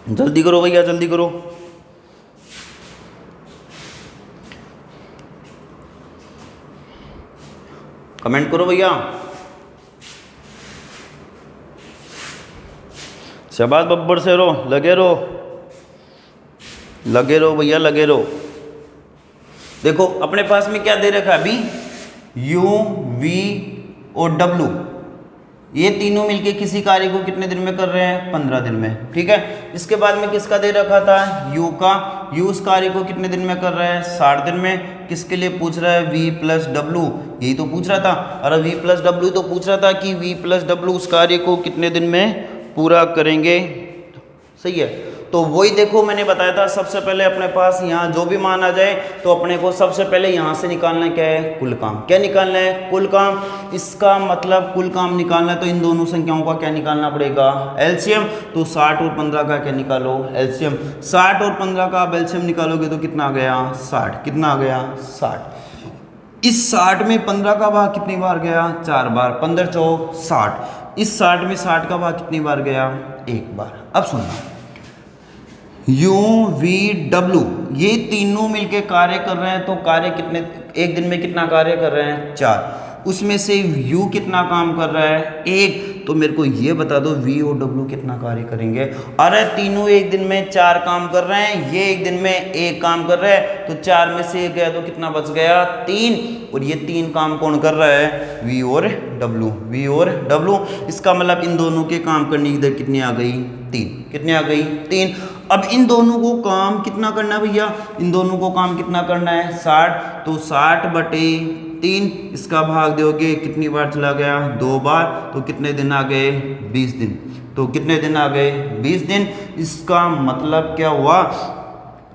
जल्दी करो भैया, जल्दी करो। कमेंट करो भैया। शाबाश बब्बर से रो, लगे रहो, लगे रहो भैया, लगे रहो। देखो अपने पास में क्या दे रखा है अभी, U, V और W, ये तीनों मिलके किसी कार्य को कितने दिन में कर रहे हैं, 15 दिन में, ठीक है। इसके बाद में किसका दे रखा था, U का। U उस कार्य को कितने दिन में कर रहा है, 60 दिन में। किसके लिए पूछ रहा है, V + W, यही तो पूछ रहा था। और V + W तो पूछ रहा था कि V + W उस कार्य को कितने दिन में पूरा करेंगे, सही है। तो वही देखो मैंने बताया था, सबसे पहले अपने पास यहाँ जो भी मान आ जाए तो अपने को सबसे पहले यहाँ से निकालना क्या है, कुल काम। क्या निकालना है, कुल काम। इसका मतलब कुल काम निकालना है तो इन दोनों संख्याओं का क्या निकालना पड़ेगा, एलसीएम। तो 60 और 15 का क्या निकालो, एलसीएम। 60 और 15 का आप एलसीएम निकालोगे तो कितना आ गया, 60। कितना आ गया, 60। इस 60 में 15 का भाग कितनी बार गया, 4 बार। 15 चौक 60। इस 60 में 60 का भाग कितनी बार गया, 1 बार। अब सुनना, यू वी डब्ल्यू ये तीनों मिलके कार्य कर रहे हैं, तो कार्य कितने, एक दिन में कितना कार्य कर रहे हैं, 4। उसमें से यू कितना काम कर रहा है, 1। तो मेरे को ये बता दो वी और डब्ल्यू कितना कार्य करेंगे। अरे तीनों एक दिन में 4 काम कर रहे हैं, ये एक दिन में 1 काम कर रहा है, तो 4 में से 1 गया तो कितना बच गया, 3। और ये 3 काम कौन कर रहा है, वी और डब्ल्यू, वी और डब्ल्यू। इसका मतलब इन दोनों के काम करने की दर कितनी आ गई, 3। कितनी आ गई, 3। अब इन दोनों को काम कितना करना है भैया, इन दोनों को काम कितना करना है, 60। तो 60 बटे 3, इसका भाग दोगे कितनी बार चला गया, 2 बार। तो कितने दिन आ गए, 20 दिन। तो कितने दिन आ गए, 20 दिन। इसका मतलब क्या हुआ,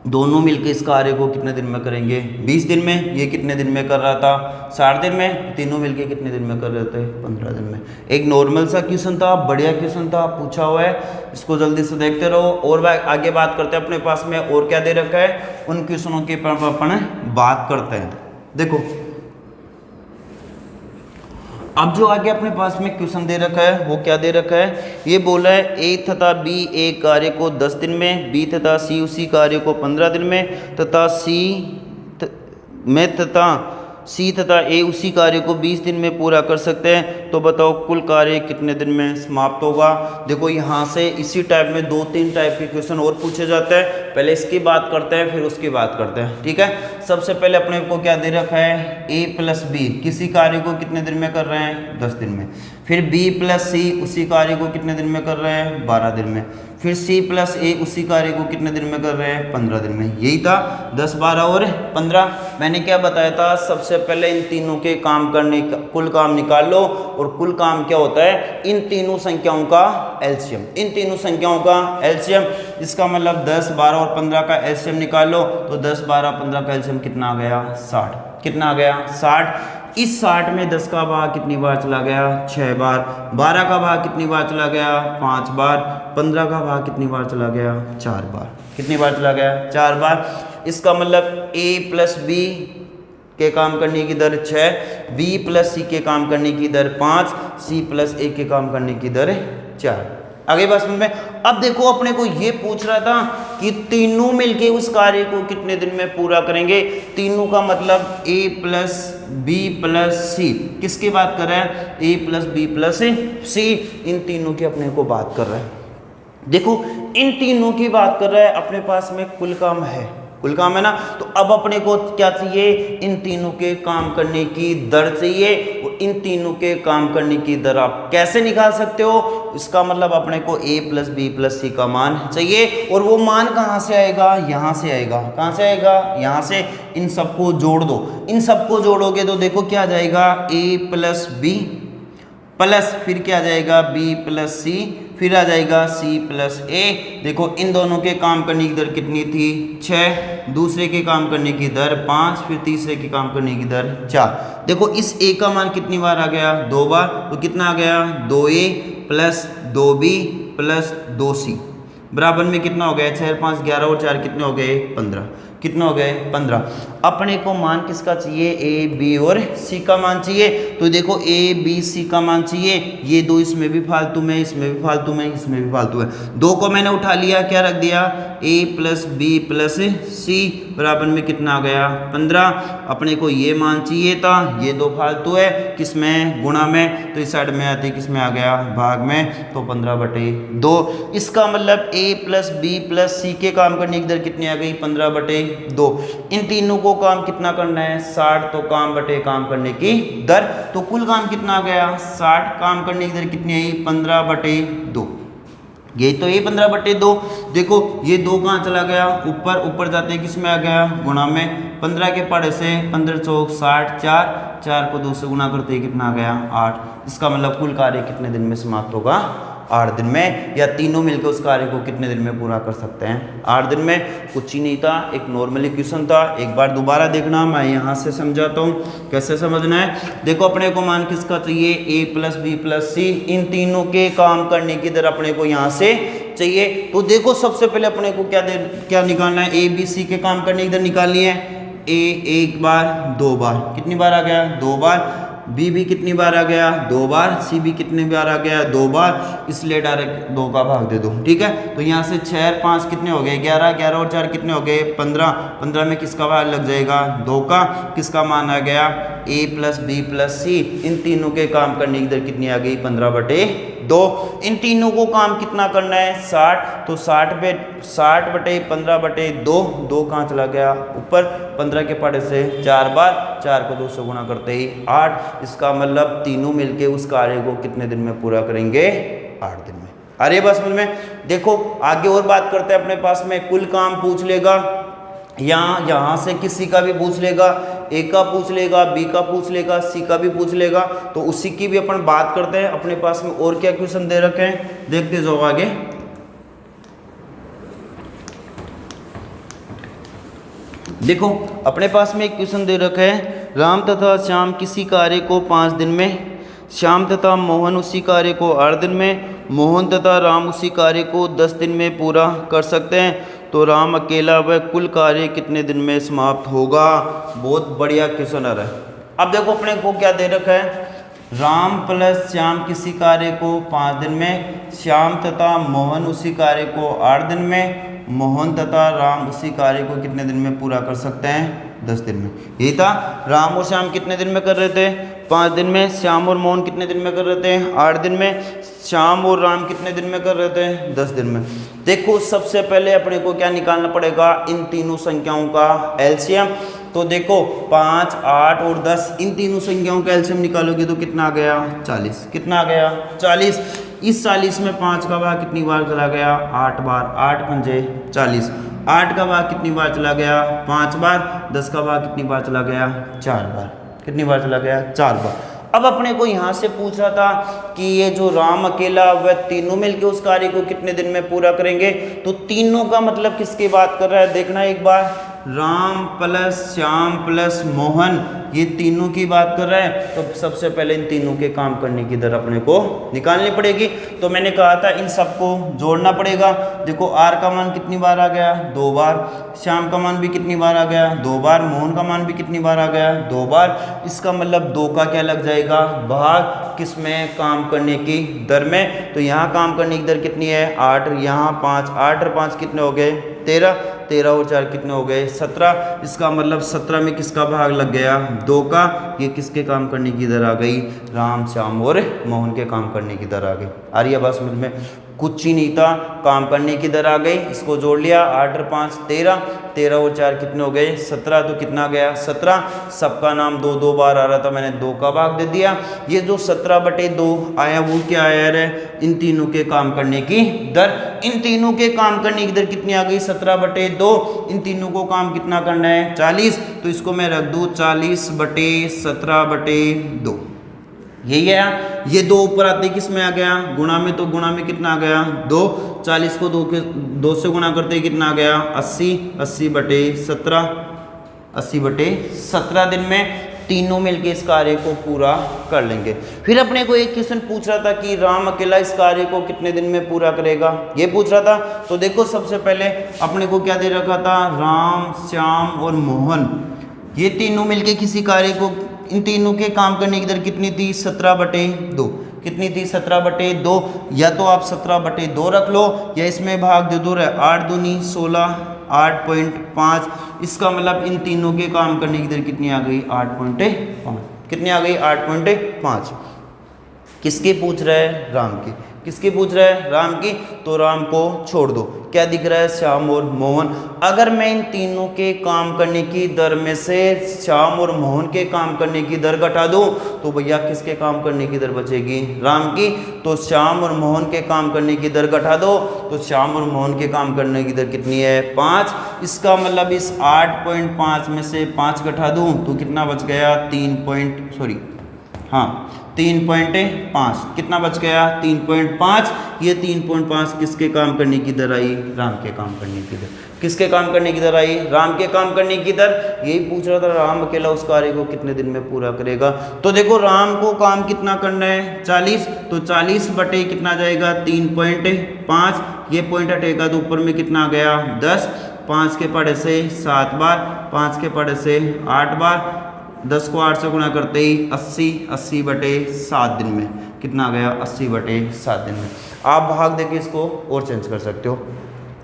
दोनों मिलकर इस कार्य को कितने दिन में करेंगे, 20 दिन में। ये कितने दिन में कर रहा था, 60 दिन में। तीनों मिलके कितने दिन में कर रहे थे, 15 दिन में। एक नॉर्मल सा क्वेश्चन था, बढ़िया क्वेश्चन था, पूछा हुआ है, इसको जल्दी से देखते रहो। और आगे बात करते हैं अपने पास में और क्या दे रखा है, उन क्वेश्चनों के पर अपन बात करते हैं। देखो अब जो आगे अपने पास में क्वेश्चन दे रखा है वो क्या दे रखा है, ये बोला है ए तथा बी एक कार्य को 10 दिन में, बी तथा सी उसी कार्य को 15 दिन में, तथा सी तथा ए उसी कार्य को 20 दिन में पूरा कर सकते हैं। तो बताओ कुल कार्य कितने दिन में समाप्त होगा। देखो यहाँ से इसी टाइप में 2-3 टाइप के क्वेश्चन और पूछे जाते हैं। पहले इसकी बात करते हैं फिर उसकी बात करते हैं, ठीक है। सबसे पहले अपने को क्या दे रखा है, ए प्लस बी किसी कार्य को कितने दिन में कर रहे हैं, 10 दिन में। फिर बी प्लस सी उसी कार्य को कितने दिन में कर रहे हैं, 12 दिन में। फिर सी प्लस ए उसी कार्य को कितने दिन में कर रहे हैं, 15 दिन में। यही था 10, 12 और 15। मैंने क्या बताया था, सबसे पहले इन तीनों के काम करने का कुल काम निकाल लो। और कुल काम क्या होता है, इन तीनों संख्याओं का एलसीएम। इन तीनों संख्याओं का एलसीएम, इसका मतलब 10, 12 और 15 का एलसीएम निकाल लो। तो 10, 12, 15 का एलसीएम कितना आ गया, 60। कितना आ गया, 60। इस 60 में 10 का भाग कितनी बार चला गया, 6 बार। 12 का भाग कितनी बार चला गया, 5 बार। 15 का भाग कितनी बार चला गया, 4 बार। कितनी बार चला गया, 4 बार। इसका मतलब ए प्लस बी के काम करने की दर 6, बी प्लस सी के काम करने की दर 5, सी प्लस ए के काम करने की दर 4। आगे बात समझ में। अब देखो अपने को ये पूछ रहा था कि तीनों मिलके उस कार्य को कितने दिन में पूरा करेंगे। तीनों का मतलब ए प्लस बी प्लस सी, किसकी बात कर रहा है, ए प्लस बी प्लस सी। इन तीनों की अपने को बात कर रहा है। देखो इन तीनों की बात कर रहा है, अपने पास में कुल काम है, कुल काम है ना। तो अब अपने को क्या चाहिए, इन तीनों के काम करने की दर चाहिए। और इन तीनों के काम करने की दर आप कैसे निकाल सकते हो, इसका मतलब अपने को a प्लस बी प्लस सी का मान चाहिए। और वो मान कहाँ से आएगा, यहाँ से आएगा। कहाँ से आएगा, यहाँ से। इन सबको जोड़ दो, इन सबको जोड़ोगे तो देखो क्या आ जाएगा, a प्लस बी प्लस फिर क्या आ जाएगा, b प्लस सी, फिर आ जाएगा c प्लस ए। देखो इन दोनों के काम करने की दर कितनी थी, 6। दूसरे के काम करने की दर 5, फिर तीसरे के काम करने की दर 4। देखो इस a का मान कितनी बार आ गया, 2 बार। तो कितना आ गया, 2a plus 2b plus 2c बराबर में कितना हो गया, 6, 5, 11 और 4 कितने हो गए, 15। कितने हो गए, 15। अपने को मान किसका चाहिए, ए बी और सी का मान चाहिए। तो देखो ए बी सी का मान चाहिए। ये दो इसमें भी फालतू में, इसमें भी फालतू में, इसमें भी फालतू है। 2 को मैंने उठा लिया, क्या रख दिया, ए प्लस बी प्लस सी बराबर में कितना आ गया, 15। अपने को ये मान चाहिए था, ये 2 फालतू है, किसमें, गुणा में। तो इस साइड में आते किस में आ गया, भाग में। तो 15/2। इसका मतलब ए प्लस बी प्लस सी के काम करने की दर कितनी आ गई, 15/2। इन तीनों को काम कितना करना है, 60। तो काम बटे काम करने की दर, तो कुल काम कितना आ गया, 60। काम करने की दर कितनी आई, 15/2। ये तो ये 15/2। देखो ये 2 कहाँ चला गया, ऊपर। ऊपर जाते किस में आ गया, गुणा में। 15 के पढ़े से 15 चौक 60, 4 को 2 से गुणा करते कितना आ गया, 8। इसका मतलब कुल कार्य कितने दिन में समाप्त होगा, 8 दिन में, या तीनों मिलकर उस कार्य को कितने दिन में पूरा कर सकते हैं? 8 दिन में। कुछ ही नहीं था, एक नॉर्मल इक्वेशन था। एक बार दोबारा देखना, मैं यहाँ से समझाता हूँ कैसे समझना है। देखो अपने को मान किसका चाहिए? a प्लस बी प्लस सी, इन तीनों के काम करने की दर अपने को यहाँ से चाहिए। तो देखो सबसे पहले अपने को क्या निकालना है? ए बी सी के काम करने की दर निकालनी है। ए एक बार, दो बार, कितनी बार आ गया? 2 बार। बी भी कितनी बार आ गया? 2 बार। सी भी कितनी बार आ गया? 2 बार। इसलिए डायरेक्ट 2 का भाग दे दो, ठीक है। तो यहाँ से 6 और 5 कितने हो गए? 11, 11 और 4 कितने हो गए? 15, 15 में किसका भाग लग जाएगा? 2 का। किसका मान आ गया? ए प्लस बी प्लस सी, इन तीनों के काम करने की दर कितनी आ गई? 15/2। इन तीनों को काम कितना करना है? 60। तो 60/15/2, 2 कहाँ चला गया? ऊपर। 15 के पहाड़े से 4 बार, 4 को 2 से गुणा करते ही 8। इसका मतलब तीनों मिलके उस कार्य को कितने दिन में पूरा करेंगे? 8 दिन में। अरे बस समझ में। देखो आगे और बात करते हैं। अपने पास में कुल काम पूछ लेगा, या यहाँ से किसी का भी पूछ लेगा, ए का पूछ लेगा, बी का पूछ लेगा, सी का भी पूछ लेगा। तो उसी की भी अपन बात करते हैं। अपने पास में और क्या क्वेश्चन दे रखे हैं, देखते जाओ आगे। देखो अपने पास में एक क्वेश्चन दे रखा है, राम तथा श्याम किसी कार्य को 5 दिन में, श्याम तथा मोहन उसी कार्य को 8 दिन में, मोहन तथा राम उसी कार्य को 10 दिन में पूरा कर सकते हैं। तो राम अकेला वह कुल कार्य कितने दिन में समाप्त होगा? बहुत बढ़िया क्वेश्चन है। अब देखो अपने को क्या दे रखा है, राम प्लस श्याम किसी कार्य को 5 दिन में, श्याम तथा मोहन उसी कार्य को 8 दिन में, मोहन तथा राम उसी कार्य को कितने दिन में पूरा कर सकते हैं? 10 दिन में। यही था। राम और श्याम कितने दिन में कर रहे थे? 5 दिन में। श्याम और मोहन कितने दिन में कर रहे थे? 8 दिन में। श्याम और राम कितने दिन में कर रहे थे? 10 दिन में। देखो सबसे पहले अपने को क्या निकालना पड़ेगा? इन तीनों संख्याओं का एलसीएम। तो देखो 5, 8 और 10, इन तीनों संख्याओं का एलसीएम निकालोगे तो कितना आ गया? 40। कितना आ गया? 40। इस 40 में 5 का भाग कितनी बार चला गया? 8 बार। 8 पंजे 40। 8 का भाग कितनी बार चला गया? 5 बार। 10 का भाग कितनी बार चला गया? 4 बार। कितनी बार चला गया? 4 बार। अब अपने को यहाँ से पूछ रहा था कि ये जो राम अकेला वह तीनों मिलके उस कार्य को कितने दिन में पूरा करेंगे। तो तीनों का मतलब किसकी बात कर रहा है? देखना एक बार, राम प्लस श्याम प्लस मोहन, ये तीनों की बात कर रहा है। तो सबसे पहले इन तीनों के काम करने की दर अपने को निकालनी पड़ेगी। तो मैंने कहा था इन सबको जोड़ना पड़ेगा। देखो आर का मान कितनी बार आ गया? 2 बार। श्याम का मान भी कितनी बार आ गया? 2 बार। मोहन का मान भी कितनी बार आ गया? 2 बार। इसका मतलब 2 का क्या लग जाएगा? भाग किसमें? काम करने की दर में। तो यहाँ काम करने की दर कितनी है? 8। यहाँ 5, 8 और 5 कितने हो गए? 13। 13 और 4 कितने हो गए? 17। इसका मतलब 17 में किसका भाग लग गया? 2 का। ये किसके काम करने की दर आ गई? राम श्याम और मोहन के काम करने की दर आ गई। आ रही है बात समझ में? कुछ ही नहीं था, काम करने की दर आ गई, इसको जोड़ लिया। 8 और 5 13, 13 और 4 कितने हो गए? 17। तो कितना गया? 17। सबका नाम 2 2 बार आ रहा था, मैंने 2 का भाग दे दिया। ये जो 17/2 आया वो क्या आया है? इन तीनों के काम करने की दर। इन तीनों के काम करने की दर कितनी आ गई? 17/2। इन तीनों को काम कितना करना है? 40। तो इसको मैं रख दूँ 40/17/2। यही है। ये 2 ऊपर आते किस में आ गया? गुणा में। तो गुणा में कितना आ गया? 2। 40 को 2 से गुणा करते ही कितना आ गया? 80। 80/17। 80/17 दिन में तीनों मिलके इस कार्य को पूरा कर लेंगे। फिर अपने को एक क्वेश्चन पूछ रहा था कि राम अकेला इस कार्य को कितने दिन में पूरा करेगा, ये पूछ रहा था। तो देखो सबसे पहले अपने को क्या दे रखा था? राम श्याम और मोहन, ये तीनों मिलके किसी कार्य को, इन तीनों के काम करने की दर कितनी थी? 17/2। कितनी थी? 17/2। या तो आप 17/2 रख लो या इसमें भाग दे दो। 8 दूनी 16, 8.5। इसका मतलब इन तीनों के काम करने की दर कितनी आ गई? 8.5। कितनी आ गई? 8.5। किसकी पूछ रहा है? राम की। किसकी पूछ रहा है? राम की। तो राम को छोड़ दो। क्या दिख रहा है? श्याम और मोहन। अगर मैं इन तीनों के काम करने की दर में से श्याम और मोहन के काम करने की दर घटा दूं तो भैया किसके काम करने की दर बचेगी? राम की। तो श्याम और मोहन के काम करने की दर घटा दो तो श्याम और मोहन के काम करने की दर कितनी है? 5। इसका मतलब इस 8.5 में से 5 घटा दूं तो कितना बच गया? 3 पॉइंट, सॉरी हाँ 3.5 कितना बच गया 3.5। ये 3.5 किसके काम करने की दर आई, राम के काम करने की दर। किसके काम करने की दर आई, राम के काम करने की दर। यही पूछ रहा था, राम अकेला उस कार्य को कितने दिन में पूरा करेगा। तो देखो राम को काम कितना करना है 40, तो 40 बटे कितना जाएगा 3.5। ये पॉइंट हटेगा तो ऊपर में कितना आ गया 10, 5 के पढ़े से 7 बार, 5 के पढ़े से 8 बार, 10 को 8 से गुणा करते ही 80, 80 बटे 7 दिन में कितना आ गया 80 बटे 7 दिन में। आप भाग देके इसको और चेंज कर सकते हो।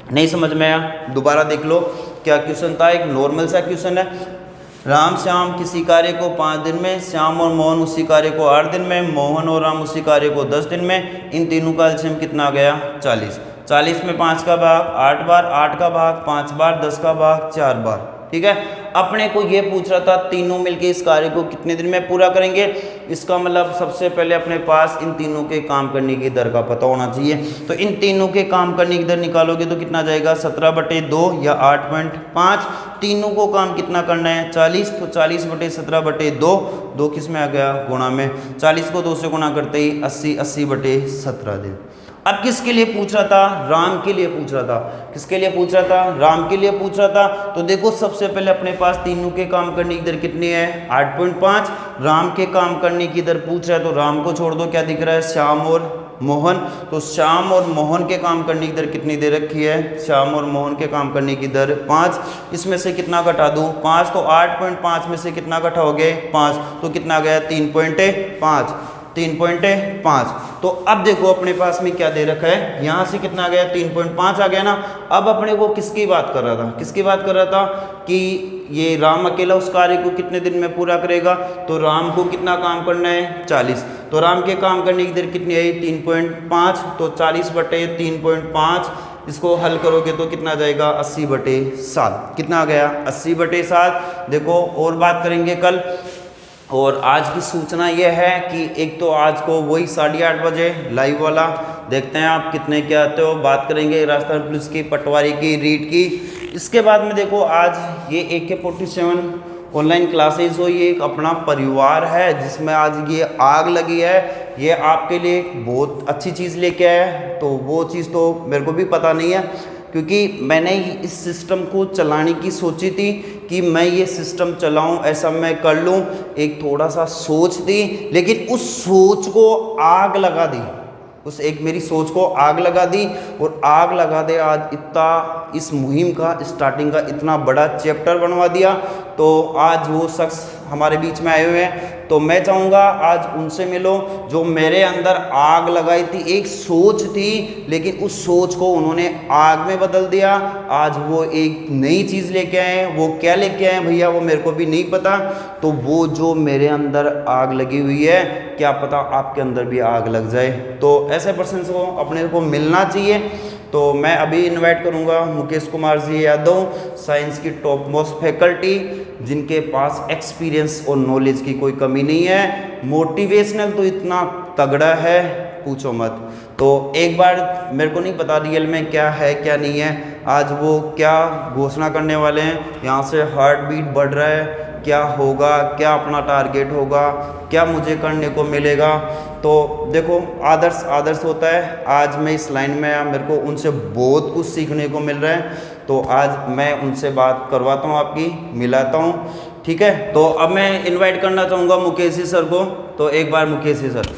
नहीं समझ में आया दोबारा देख लो क्या क्वेश्चन था, एक नॉर्मल सा क्वेश्चन है। राम श्याम किसी कार्य को 5 दिन में, श्याम और मोहन उसी कार्य को 8 दिन में, मोहन और राम उसी कार्य को 10 दिन में। इन तीनों का एलसीएम कितना आ गया 40। 40 में 5 का भाग 8 बार, 8 का भाग 5 बार, 10 का भाग 4 बार। ठीक है, अपने को ये पूछ रहा था तीनों मिलके इस कार्य को कितने दिन में पूरा करेंगे। इसका मतलब सबसे पहले अपने पास इन तीनों के काम करने की दर का पता होना चाहिए। तो इन तीनों के काम करने की दर निकालोगे तो कितना जाएगा 17 बटे 2 या 8.5। तीनों को काम कितना करना है 40, तो 40 बटे 17 बटे 2, 2 किस में आ गया गुणा में, 40 को 2 से गुणा करते ही 80, 80 बटे 17 दिन। अब किसके लिए पूछ रहा था, राम के लिए पूछ रहा था। किसके लिए पूछ रहा था, राम के लिए पूछ रहा था। तो देखो सबसे पहले अपने पास तीनों के काम करने की दर कितनी है 8.5। राम के काम करने की दर पूछ रहा है तो राम को छोड़ दो, क्या दिख रहा है श्याम और मोहन। तो श्याम और मोहन के काम करने की दर कितनी दे रखी है, श्याम और मोहन के काम करने की दर 5। इसमें से कितना घटा दूं 5, तो 8.5 में से कितना घटाओगे 5, तो कितना गया 3.5, 3.5। तो अब देखो अपने पास में क्या दे रखा है, यहाँ से कितना आ गया 3.5 आ गया ना। अब अपने को किसकी बात कर रहा था, किसकी बात कर रहा था कि ये राम अकेला उस कार्य को कितने दिन में पूरा करेगा। तो राम को कितना काम करना है 40, तो राम के काम करने की देर कितनी आई 3.5। तो 40 बटे 3.5 इसको हल करोगे तो कितना जाएगा 80 बटे 7। कितना आ गया 80 बटे 7। देखो और बात करेंगे कल। और आज की सूचना यह है कि एक तो आज को वही 8:30 बजे लाइव वाला, देखते हैं आप कितने के आते हो। बात करेंगे राजस्थान पुलिस की, पटवारी की, रीट की। इसके बाद में देखो आज ये AK-47 ऑनलाइन क्लासेस हो, ये एक अपना परिवार है जिसमें आज ये आग लगी है। ये आपके लिए बहुत अच्छी चीज़ लेके आया है। तो वो चीज़ तो मेरे को भी पता नहीं है, क्योंकि मैंने इस सिस्टम को चलाने की सोची थी कि मैं ये सिस्टम चलाऊं, ऐसा मैं कर लूं। एक थोड़ा सा सोच थी, लेकिन उस सोच को आग लगा दी, उस एक मेरी सोच को आग लगा दी। और आग लगा दे आज इतना इस मुहिम का, स्टार्टिंग का इतना बड़ा चैप्टर बनवा दिया। तो आज वो शख्स हमारे बीच में आए हुए हैं, तो मैं चाहूँगा आज उनसे मिलो जो मेरे अंदर आग लगाई थी। एक सोच थी, लेकिन उस सोच को उन्होंने आग में बदल दिया। आज वो एक नई चीज़ लेके आए हैं। वो क्या लेके आए हैं भैया वो मेरे को भी नहीं पता। तो वो जो मेरे अंदर आग लगी हुई है, क्या पता आपके अंदर भी आग लग जाए। तो ऐसे पर्सन को अपने को मिलना चाहिए। तो मैं अभी इनवाइट करूंगा मुकेश कुमार जी यादव, साइंस की टॉप मोस्ट फैकल्टी, जिनके पास एक्सपीरियंस और नॉलेज की कोई कमी नहीं है। मोटिवेशनल तो इतना तगड़ा है पूछो मत। तो एक बार मेरे को नहीं पता रियल में क्या है क्या नहीं है, आज वो क्या घोषणा करने वाले हैं। यहाँ से हार्ट बीट बढ़ रहा है, क्या होगा, क्या अपना टारगेट होगा, क्या मुझे करने को मिलेगा। तो देखो आदर्श आदर्श होता है। आज मैं इस लाइन में आया, मेरे को उनसे बहुत कुछ सीखने को मिल रहा है। तो आज मैं उनसे बात करवाता हूँ, आपकी मिलाता हूँ, ठीक है। तो अब मैं इनवाइट करना चाहूँगा मुकेश सर को। तो एक बार मुकेश सर।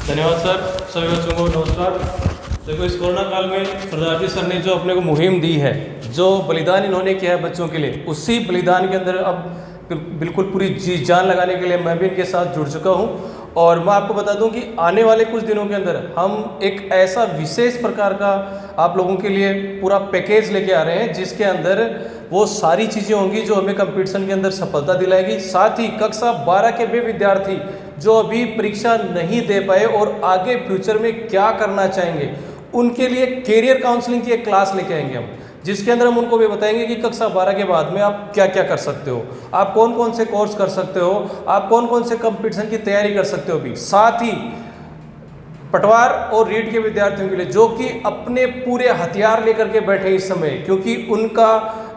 धन्यवाद सर। सभी बच्चों को नमस्कार। देखो इस कोरोना काल में सरदार जी सर ने जो अपने को मुहिम दी है, जो बलिदान इन्होंने किया है बच्चों के लिए, उसी बलिदान के अंदर अब बिल्कुल पूरी जी जान लगाने के लिए मैं भी इनके साथ जुड़ चुका हूँ। और मैं आपको बता दूं कि आने वाले कुछ दिनों के अंदर हम एक ऐसा विशेष प्रकार का आप लोगों के लिए पूरा पैकेज लेके आ रहे हैं, जिसके अंदर वो सारी चीज़ें होंगी जो हमें कंपटीशन के अंदर सफलता दिलाएगी। साथ ही कक्षा 12 के वे विद्यार्थी जो अभी परीक्षा नहीं दे पाए और आगे फ्यूचर में क्या करना चाहेंगे, उनके लिए कैरियर काउंसलिंग की एक क्लास लेके आएंगे हम, जिसके अंदर हम उनको भी बताएंगे कि कक्षा 12 के बाद में आप क्या क्या कर सकते हो, आप कौन कौन से कोर्स कर सकते हो, आप कौन कौन से कंपटीशन की तैयारी कर सकते हो भी। साथ ही पटवार और रीट के विद्यार्थियों के लिए जो कि अपने पूरे हथियार लेकर के बैठे इस समय, क्योंकि उनका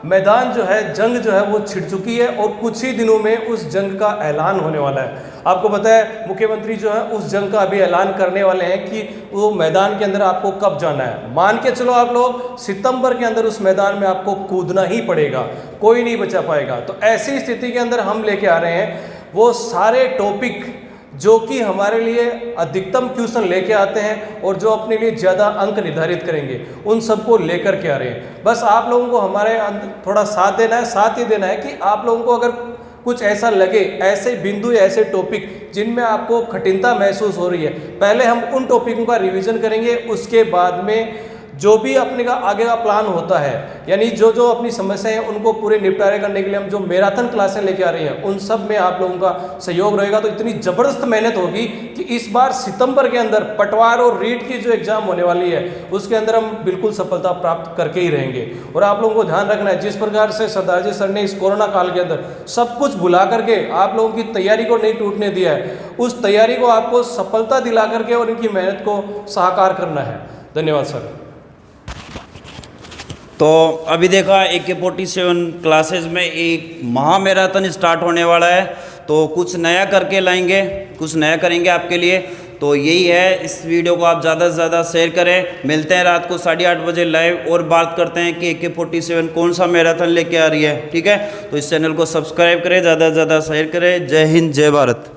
मैदान जो है, जंग जो है वो छिड़ चुकी है और कुछ ही दिनों में उस जंग का ऐलान होने वाला है। आपको पता है मुख्यमंत्री जो है उस जंग का अभी ऐलान करने वाले हैं कि वो मैदान के अंदर आपको कब जाना है। मान के चलो आप लोग सितंबर के अंदर उस मैदान में आपको कूदना ही पड़ेगा, कोई नहीं बचा पाएगा। तो ऐसी स्थिति के अंदर हम लेके आ रहे हैं वो सारे टॉपिक जो कि हमारे लिए अधिकतम क्वेश्चन लेके आते हैं और जो अपने लिए ज़्यादा अंक निर्धारित करेंगे, उन सबको लेकर के आ रहे हैं। बस आप लोगों को हमारे थोड़ा साथ देना है, साथ ये देना है कि आप लोगों को अगर कुछ ऐसा लगे, ऐसे बिंदु या ऐसे टॉपिक जिनमें आपको कठिनता महसूस हो रही है, पहले हम उन टॉपिकों का रिवीजन करेंगे, उसके बाद में जो भी अपने का आगे का प्लान होता है, यानी जो जो अपनी समस्याएं हैं उनको पूरे निपटारे करने के लिए हम जो मैराथन क्लासें लेके आ रहे हैं, उन सब में आप लोगों का सहयोग रहेगा। तो इतनी ज़बरदस्त मेहनत होगी कि इस बार सितंबर के अंदर पटवार और रीट की जो एग्ज़ाम होने वाली है उसके अंदर हम बिल्कुल सफलता प्राप्त करके ही रहेंगे। और आप लोगों को ध्यान रखना है, जिस प्रकार से सरदार जी सर ने इस कोरोना काल के अंदर सब कुछ भुला करके आप लोगों की तैयारी को नहीं टूटने दिया है, उस तैयारी को आपको सफलता दिला करके और इनकी मेहनत को साकार करना है। धन्यवाद सर। तो अभी देखा AK-47 क्लासेस में एक महा मैराथन स्टार्ट होने वाला है, तो कुछ नया करके लाएंगे, कुछ नया करेंगे आपके लिए। तो यही है, इस वीडियो को आप ज़्यादा से ज़्यादा शेयर करें। मिलते हैं रात को 8:30 बजे लाइव और बात करते हैं कि AK-47 कौन सा मैराथन लेके आ रही है। ठीक है, तो इस चैनल को सब्सक्राइब करें, ज़्यादा से ज़्यादा शेयर करें। जय हिंद, जय भारत।